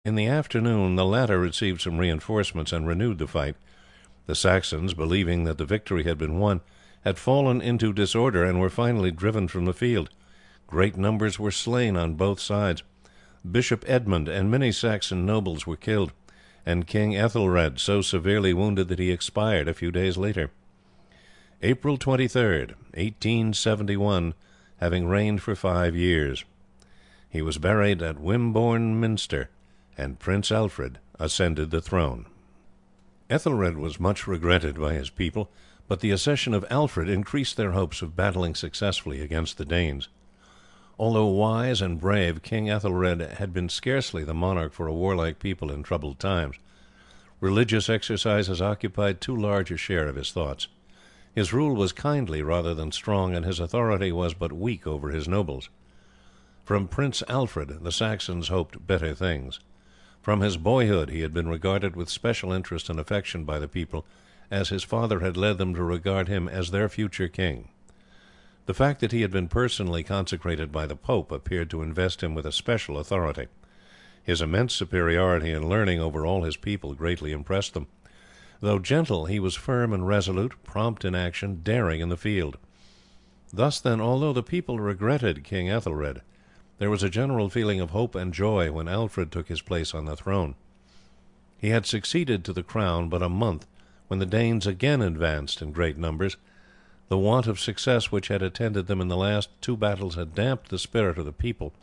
In the afternoon the latter received some reinforcements and renewed the fight. The Saxons, believing that the victory had been won, had fallen into disorder and were finally driven from the field. Great numbers were slain on both sides. Bishop Edmund and many Saxon nobles were killed, and King Ethelred so severely wounded that he expired a few days later. April 23rd, 1871, having reigned for 5 years. He was buried at Wimborne Minster, and Prince Alfred ascended the throne. Ethelred was much regretted by his people, but the accession of Alfred increased their hopes of battling successfully against the Danes. Although wise and brave, King Ethelred had been scarcely the monarch for a warlike people in troubled times. Religious exercises occupied too large a share of his thoughts. His rule was kindly rather than strong, and his authority was but weak over his nobles. From Prince Alfred the Saxons hoped better things. From his boyhood he had been regarded with special interest and affection by the people, as his father had led them to regard him as their future king. The fact that he had been personally consecrated by the Pope appeared to invest him with a special authority. His immense superiority in learning over all his people greatly impressed them. Though gentle, he was firm and resolute, prompt in action, daring in the field. Thus, then, although the people regretted King Ethelred, there was a general feeling of hope and joy when Alfred took his place on the throne. He had succeeded to the crown but a month when the Danes again advanced in great numbers. The want of success which had attended them in the last 2 battles had damped the spirit of the people,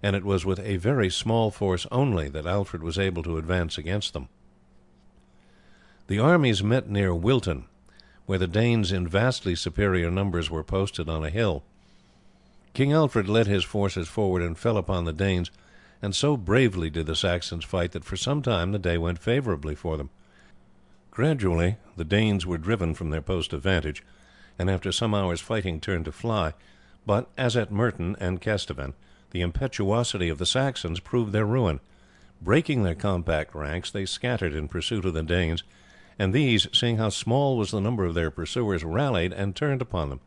and it was with a very small force only that Alfred was able to advance against them. The armies met near Wilton, where the Danes in vastly superior numbers were posted on a hill. King Alfred led his forces forward and fell upon the Danes, and so bravely did the Saxons fight that for some time the day went favourably for them. Gradually the Danes were driven from their post of vantage, and after some hours' fighting turned to fly, but, as at Merton and Kesteven, the impetuosity of the Saxons proved their ruin. Breaking their compact ranks, they scattered in pursuit of the Danes, and these, seeing how small was the number of their pursuers, rallied and turned upon them,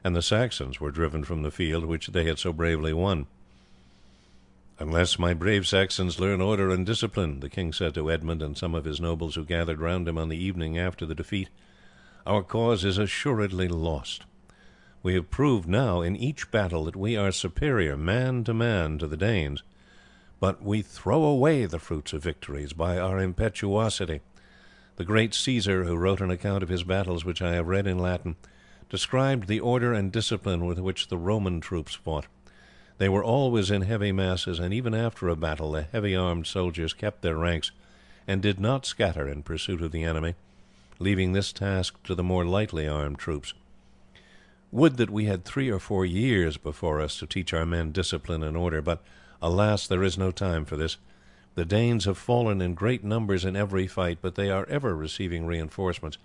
and the Saxons were driven from the field which they had so bravely won. "Unless my brave Saxons learn order and discipline," the king said to Edmund and some of his nobles who gathered round him on the evening after the defeat, "our cause is assuredly lost. We have proved now in each battle that we are superior man to man to the Danes, but we throw away the fruits of victories by our impetuosity. The great Caesar, who wrote an account of his battles which I have read in Latin, described the order and discipline with which the Roman troops fought. They were always in heavy masses, and even after a battle the heavy-armed soldiers kept their ranks, and did not scatter in pursuit of the enemy, leaving this task to the more lightly armed troops. Would that we had 3 or 4 years before us to teach our men discipline and order, but, alas, there is no time for this. The Danes have fallen in great numbers in every fight, but they are ever receiving reinforcements,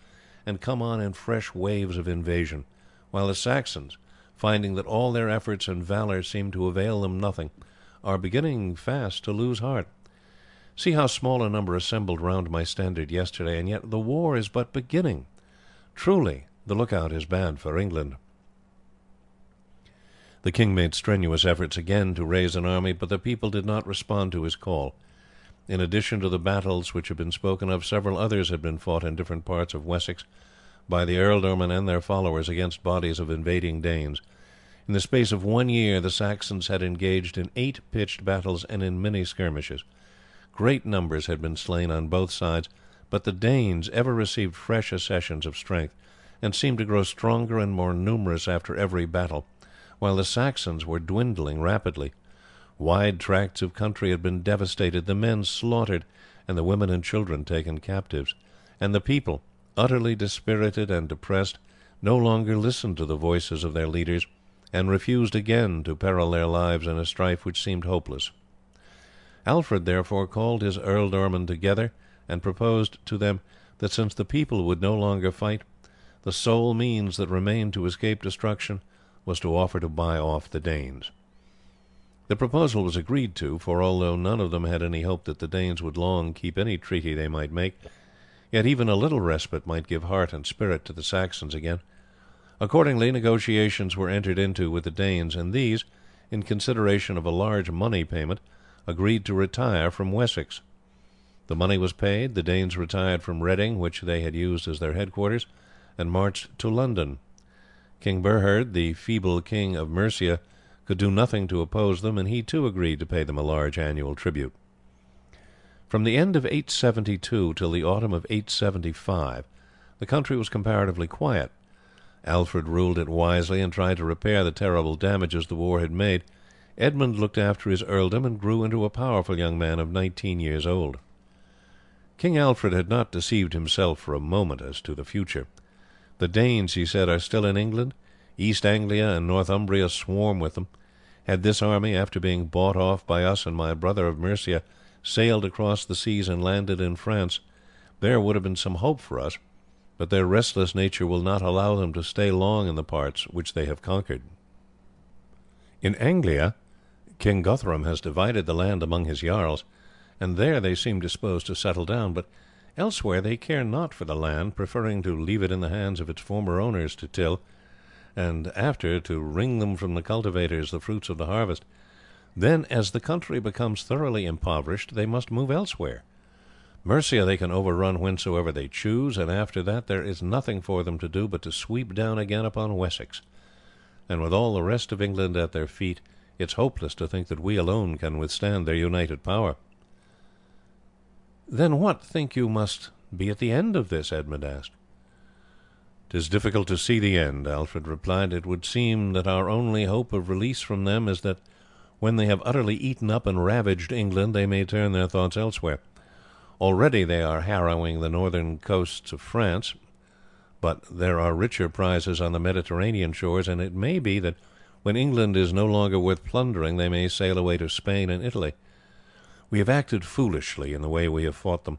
and come on in fresh waves of invasion, while the Saxons, finding that all their efforts and valour seem to avail them nothing, are beginning fast to lose heart. See how small a number assembled round my standard yesterday, and yet the war is but beginning. Truly, the lookout is bad for England." The king made strenuous efforts again to raise an army, but the people did not respond to his call. In addition to the battles which have been spoken of, several others had been fought in different parts of Wessex by the ealdormen and their followers against bodies of invading Danes. In the space of 1 year the Saxons had engaged in 8 pitched battles and in many skirmishes. Great numbers had been slain on both sides, but the Danes ever received fresh accessions of strength, and seemed to grow stronger and more numerous after every battle, while the Saxons were dwindling rapidly. Wide tracts of country had been devastated, the men slaughtered, and the women and children taken captives, and the people, utterly dispirited and depressed, no longer listened to the voices of their leaders, and refused again to peril their lives in a strife which seemed hopeless. Alfred therefore called his ealdormen together, and proposed to them that since the people would no longer fight, the sole means that remained to escape destruction was to offer to buy off the Danes. The proposal was agreed to, for although none of them had any hope that the Danes would long keep any treaty they might make, yet even a little respite might give heart and spirit to the Saxons again. Accordingly negotiations were entered into with the Danes, and these, in consideration of a large money payment, agreed to retire from Wessex. The money was paid, the Danes retired from Reading, which they had used as their headquarters, and marched to London. King Burhard, the feeble king of Mercia, could do nothing to oppose them, and he too agreed to pay them a large annual tribute. From the end of 872 till the autumn of 875 the country was comparatively quiet. Alfred ruled it wisely and tried to repair the terrible damages the war had made. Edmund looked after his earldom and grew into a powerful young man of 19 years old. King Alfred had not deceived himself for a moment as to the future. The Danes, he said, are still in England. East Anglia and Northumbria swarm with them. Had this army, after being bought off by us and my brother of Mercia, sailed across the seas and landed in France, there would have been some hope for us, but their restless nature will not allow them to stay long in the parts which they have conquered. In Anglia, King Guthrum has divided the land among his jarls, and there they seem disposed to settle down, but elsewhere they care not for the land, preferring to leave it in the hands of its former owners to till, and after to wring them from the cultivators the fruits of the harvest. Then, as the country becomes thoroughly impoverished, they must move elsewhere. Mercia they can overrun whensoever they choose, and after that there is nothing for them to do but to sweep down again upon Wessex. And with all the rest of England at their feet, it's hopeless to think that we alone can withstand their united power. "Then what, think you, must be at the end of this?" Edmund asked. "'Tis difficult to see the end," Alfred replied. "It would seem that our only hope of release from them is that when they have utterly eaten up and ravaged England they may turn their thoughts elsewhere. Already they are harrowing the northern coasts of France, but there are richer prizes on the Mediterranean shores, and it may be that when England is no longer worth plundering they may sail away to Spain and Italy. We have acted foolishly in the way we have fought them.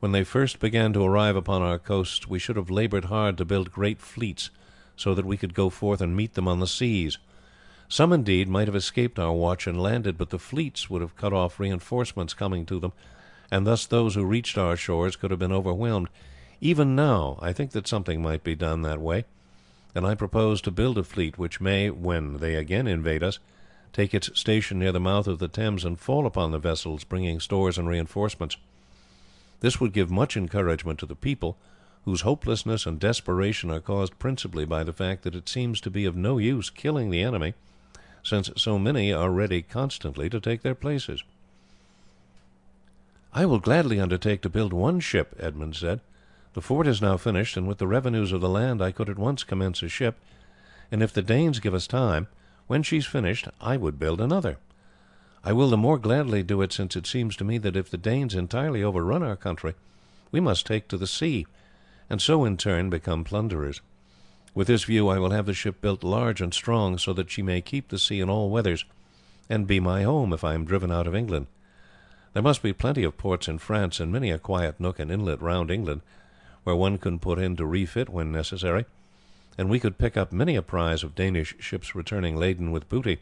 When they first began to arrive upon our coasts we should have laboured hard to build great fleets, so that we could go forth and meet them on the seas. Some indeed might have escaped our watch and landed, but the fleets would have cut off reinforcements coming to them, and thus those who reached our shores could have been overwhelmed. Even now I think that something might be done that way, and I propose to build a fleet which may, when they again invade us, take its station near the mouth of the Thames and fall upon the vessels bringing stores and reinforcements. This would give much encouragement to the people, whose hopelessness and desperation are caused principally by the fact that it seems to be of no use killing the enemy, since so many are ready constantly to take their places." "I will gladly undertake to build one ship," Edmund said. "The fort is now finished, and with the revenues of the land I could at once commence a ship, and if the Danes give us time, when she's finished I would build another. I will the more gladly do it, since it seems to me that if the Danes entirely overrun our country we must take to the sea, and so in turn become plunderers. With this view I will have the ship built large and strong, so that she may keep the sea in all weathers, and be my home if I am driven out of England. There must be plenty of ports in France, and many a quiet nook and inlet round England, where one can put in to refit when necessary, and we could pick up many a prize of Danish ships returning laden with booty.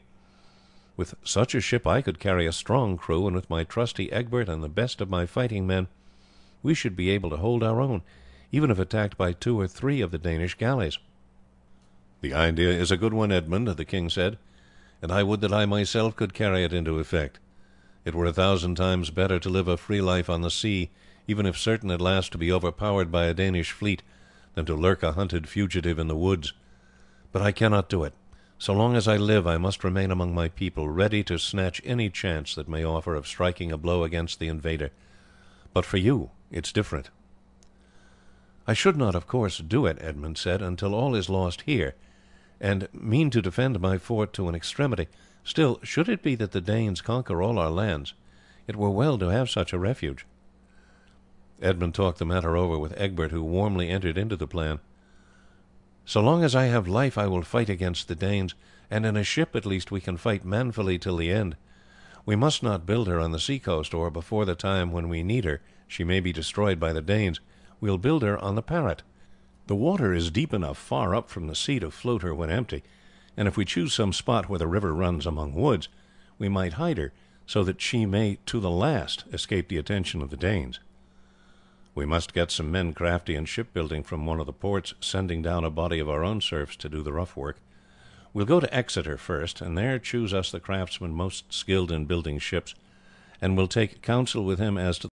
With such a ship I could carry a strong crew, and with my trusty Egbert and the best of my fighting men we should be able to hold our own, even if attacked by 2 or 3 of the Danish galleys." "The idea is a good one, Edmund," the king said, "and I would that I myself could carry it into effect. It were 1,000 times better to live a free life on the sea, even if certain at last to be overpowered by a Danish fleet, than to lurk a hunted fugitive in the woods. But I cannot do it. So long as I live I must remain among my people, ready to snatch any chance that may offer of striking a blow against the invader. But for you it's different." "I should not, of course, do it," Edmund said, "until all is lost here, and mean to defend my fort to an extremity. Still, should it be that the Danes conquer all our lands, it were well to have such a refuge." Edmund talked the matter over with Egbert, who warmly entered into the plan. "So long as I have life I will fight against the Danes, and in a ship at least we can fight manfully till the end. We must not build her on the seacoast, or before the time when we need her she may be destroyed by the Danes. We will build her on the Parrot. The water is deep enough far up from the sea to float her when empty, and if we choose some spot where the river runs among woods we might hide her, so that she may to the last escape the attention of the Danes. We must get some men crafty in shipbuilding from one of the ports, sending down a body of our own serfs to do the rough work. We'll go to Exeter first, and there choose us the craftsmen most skilled in building ships, and will take counsel with him as to